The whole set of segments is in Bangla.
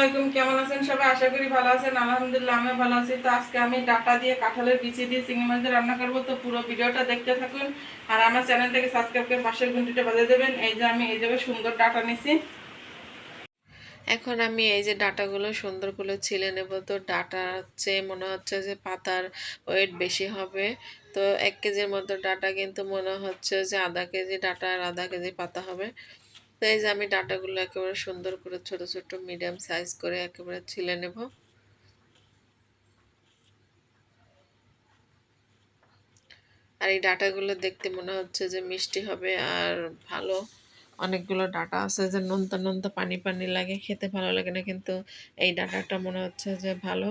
আলাইকুম, কেমন আছেন সবাই? আশা করি ভালো আছেন। আলহামদুলিল্লাহ আমি ভালো আছি। তো আজকে আমি ডাটা দিয়ে কাঁঠালের বিচি দিয়ে চিংড়ি মাছ দিয়ে রান্না করবো। তো পুরো ভিডিওটা দেখতে থাকুন আর আমার চ্যানেলটাকে সাবস্ক্রাইব করে পাশের ঘন্টিটা বাজিয়ে দেবেন। এই যে আমি এই যাবে সুন্দর ডাটা নিছি। এখন আমি এই যে ডাটাগুলো সুন্দর করে ছিলে নেব। তো ডাটার চেয়ে মনে হচ্ছে যে পাতার ওয়েট বেশি হবে। তো 1 কেজির মতো ডাটা কিন্তু মনে হচ্ছে যে আধা কেজি ডাটা আর আধা কেজি পাতা হবে। তো এই যে আমি ডাটাগুলো একেবারে সুন্দর করে ছোট ছোট মিডিয়াম সাইজ করে একেবারে ছিলে নেব। আর এই ডাটাগুলো দেখতে মনে হচ্ছে যে মিষ্টি হবে আর ভালো। অনেকগুলো ডাটা আছে যে নোনতা নোনতা পানি পানি লাগে, খেতে ভালো লাগে না, কিন্তু এই ডাটাটা মনে হচ্ছে যে ভালো।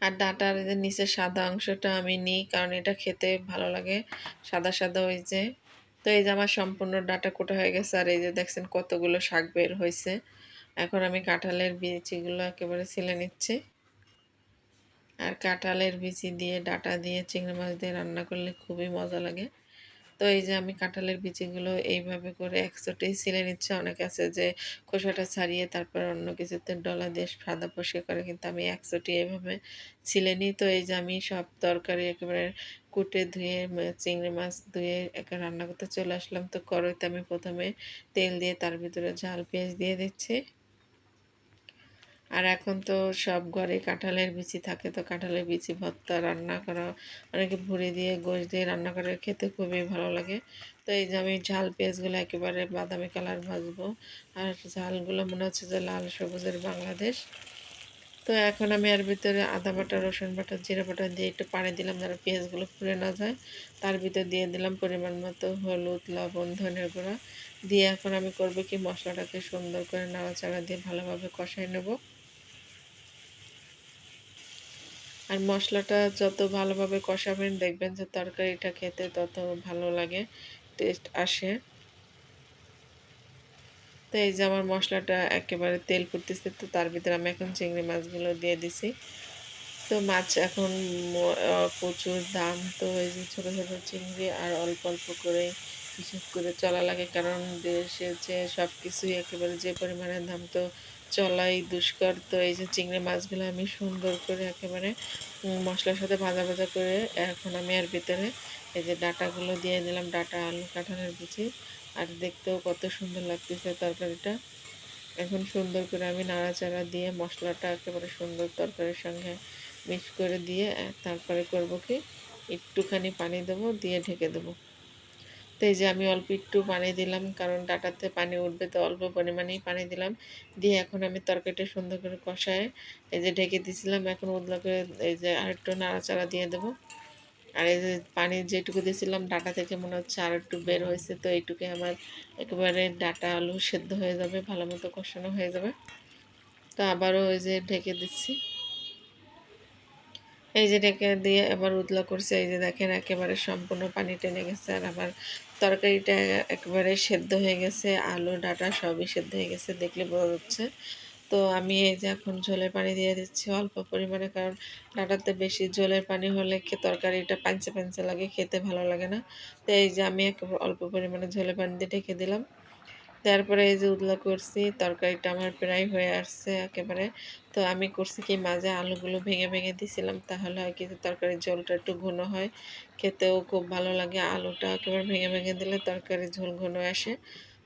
আর ডাঁটার যে নিচের সাদা অংশটা আমি নিই, কারণ এটা খেতে ভালো লাগে, সাদা সাদা ওই যে। তো এই যে আমার সম্পূর্ণ ডাঁটা কোটা হয়ে গেছে। আর এই যে দেখছেন কতগুলো শাক বের হয়েছে। এখন আমি কাঁঠালের বিচিগুলো একেবারে ছিলে নিচ্ছি। আর কাঁঠালের বিচি দিয়ে ডাঁটা দিয়ে চিংড়ি মাছ দিয়ে রান্না করলে খুবই মজা লাগে। তো এই যে আমি কাঁঠালের বিচিগুলো এইভাবে করে একসাথেই ছিলে নিচ্ছে। অনেকে আছে যে খোসাটা ছাড়িয়ে তারপর অন্য কিছুতে ডলা দিয়ে সাদা পরিষ্কার করে, কিন্তু আমি একসাথে এইভাবে ছিলে নিই। তো এই যে আমি সব তরকারি একেবারে কুটে ধুয়ে চিংড়ি মাছ ধুয়ে একে রান্না করতে চলে আসলাম। তো কড়াইতে আমি প্রথমে তেল দিয়ে তার ভিতরে ঝাল পেঁয়াজ দিয়ে দিচ্ছি। আর এখন তো সব ঘরে কাঁঠালের বিচি থাকে, তো কাঁঠালের বিচি ভর্তা রান্না করা, অনেকে ভুড়ি দিয়ে গোশ দিয়ে রান্না করে খেতে খুবই ভালো লাগে। তো এই যে আমি ঝাল পেঁয়াজগুলো একেবারে বাদামি কালার ভাজবো। আর ঝালগুলো মনে হচ্ছে যে লাল সবুজের বাংলাদেশ। তো এখন আমি এর ভিতরে আদা বাটা, রসুন বাটা, জিরা বাটা দিয়ে একটু পানি দিলাম যেন পেঁয়াজগুলো পুড়ে না যায়। তার ভিতরে দিয়ে দিলাম পরিমাণ মতো হলুদ, লবণ, ধনের গুঁড়া দিয়ে এখন আমি করবো কি মশলাটাকে সুন্দর করে নাড়াচাড়া দিয়ে ভালোভাবে কষাই নেব। আর মশলাটা যত ভালোভাবে কষাবেন দেখবেন যে তরকারিটা খেতে তত ভালো লাগে, টেস্ট আসে। তো এই যে আমার মশলাটা একেবারে তেল ফুটতেছে, তো তার ভিতরে আমি এখন চিংড়ি মাছগুলো দিয়ে দিছি। তো মাছ এখন প্রচুর দাম। তো এই যে ছোটো ছোটো চিংড়ি আর অল্প অল্প করে হিসেব করে চলা লাগে, কারণ দেশে যে সব কিছুই একেবারে যে পরিমাণে দাম, তো চলাই দুষ্কর। তো এই যে চিংড়ি মাছগুলো আমি সুন্দর করে একেবারে মশলার সাথে ভাজা ভাজা করে এখন আমি এর ভিতরে এই যে ডাঁটাগুলো দিয়ে দিলাম, ডাঁটা, আলু, কাঁঠালের বিচি। আর দেখতেও কত সুন্দর লাগতেছে তরকারিটা। এখন সুন্দর করে আমি নাড়াচাড়া দিয়ে মশলাটা একেবারে সুন্দর তরকারির সঙ্গে মিক্স করে দিয়ে তারপরে করব কি একটুখানি পানি দেবো, দিয়ে ঢেকে দেবো। তো এই যে আমি অল্প একটু পানি দিলাম, কারণ ডাটাতে পানি উঠবে, তো অল্প পরিমাণেই পানি দিলাম। দিয়ে এখন আমি তরকারিটা সুন্দর করে কষায় এই যে ঢেকে দিয়েছিলাম, এখন উতলা করে এই যে আরেকটু নাড়াচাড়া দিয়ে দেবো। আর এই যে পানি যেটুকু দিয়েছিলাম ডাটা থেকে মনে হচ্ছে আর একটু বের হয়েছে, তো এইটুকু আমার একেবারে ডাটা আলু সেদ্ধ হয়ে যাবে, ভালো মতো কষানো হয়ে যাবে। তো আবারও ওই যে ঢেকে দিচ্ছি। এই যে ঢেকে দিয়ে এবার উতলা করছে। এই যে দেখেন একেবারে সম্পূর্ণ পানি টেনে গেছে আর আমার তরকারিটা একেবারে সেদ্ধ হয়ে গেছে, আলু ডাটা সবই সেদ্ধ হয়ে গেছে, দেখলে বোঝা যাচ্ছে। তো আমি এই যে এখন ঝোলের পানি দিয়ে দিচ্ছি অল্প পরিমাণে, কারণ ডাঁটাতে বেশি ঝোলের পানি হলে তরকারিটা পাঞ্চে পাঞ্চে লাগে, খেতে ভালো লাগে না। তো এই যে আমি একেবারে অল্প পরিমাণে ঝোলের পানি দিয়ে ঢেকে দিলাম। তারপরে এই যে উতলা করছি, তরকারিটা আমার প্রায় হয়ে আসছে একেবারে। তো আমি করছি কি মাঝে আলুগুলো ভেঙে ভেঙে দিছিলাম, তাহলে হয় কি তরকারির ঝোলটা একটু ঘন হয়, খেতেও খুব ভালো লাগে। আলুটা একেবারে ভেঙে ভেঙে দিলে তরকারির ঝোল ঘন আসে।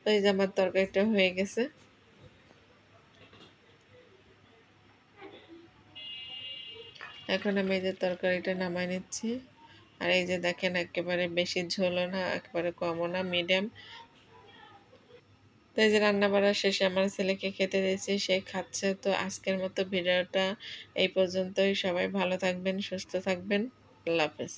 তো এই যে আমার তরকারিটা হয়ে গেছে। এখন আমি এই যে তরকারিটা নামাই নিচ্ছি। আর এই যে দেখেন একেবারে বেশি ঝোলও না, একেবারে কমও না, মিডিয়াম। তো এই যে রান্না বাড়া শেষে আমার ছেলেকে খেতে দিয়েছি, সে খাচ্ছে। তো আজকের মতো ভিডিওটা এই পর্যন্তই। সবাই ভালো থাকবেন, সুস্থ থাকবেন। আল্লাহ হাফেজ।